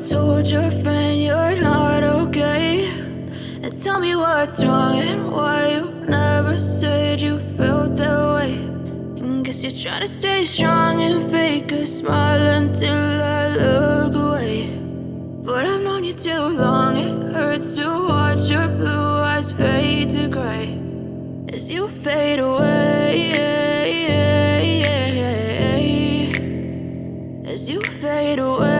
told your friend you're not okay, and tell me what's wrong and why you never said you felt that way. And guess you're trying to stay strong and fake a smile until I look away. But I've known you too long, it hurts to watch your blue eyes fade to gray as you fade away, as you fade away.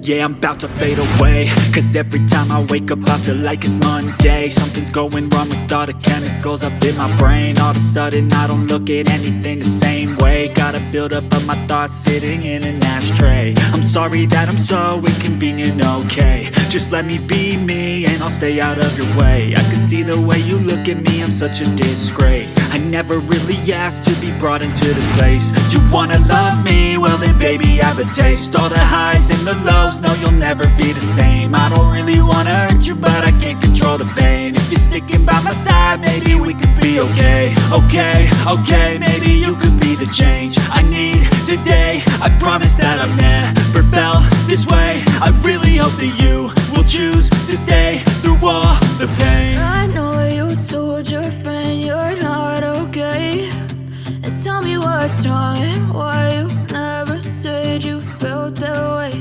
Yeah, I'm about to fade away, cause every time I wake up I feel like it's Monday. Something's going wrong with all the chemicals up in my brain. All of a sudden I don't look at anything the same way. Got a buildup of my thoughts sitting in an ashtray. I'm sorry that I'm so inconvenient, okay. Just let me be me and I'll stay out of your way. I can see the way you look at me, I'm such a disgrace. I never really asked to be brought into this place. You wanna love me? Well then baby I have a taste. All the highs and the lows, no you'll never be the same. I don't really wanna hurt you but I can't control the pain. If you're sticking by my side maybe we could be okay. Okay, maybe you could be the change I need today. I promise that I've never felt this way. I really hope that you will choose to stay through all the pain. I know you told your friend you're not okay, and tell me what's wrong and why you never said you felt that way.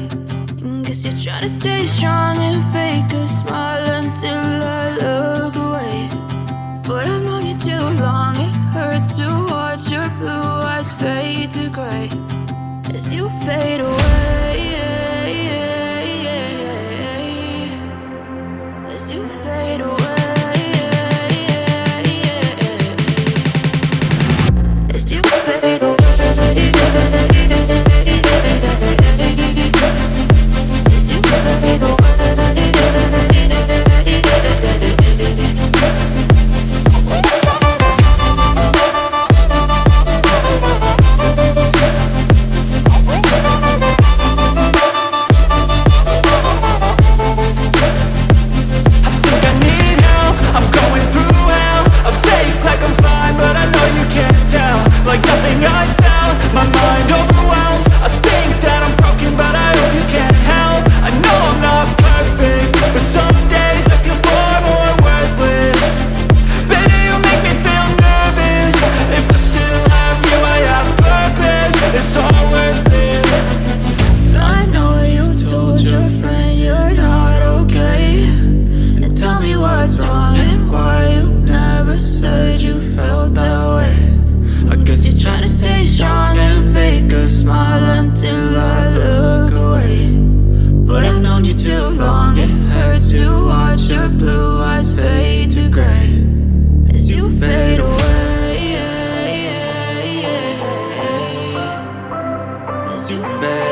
And guess you're trying to stay strong and fake a smile until I look away. But I've known you too long, it hurts to watch your blue eyes fade to gray as you fade away, as you fade away, as you fade away, as you fade away. Like nothing I found, my mind overwhelms. I think that I'm broken, but I hope you can't help. I know I'm not perfect, but some days I feel far more worthless. Baby, you make me feel nervous. If I still have you, I have purpose. It's all worth it. I know you told your friend you're not okay, and tell me what's wrong and why you never said you felt that way. I guess you're trying to stay strong and fake a smile until I look away. But I've known you too long, it hurts to watch your blue eyes fade to gray as you fade away, as you fade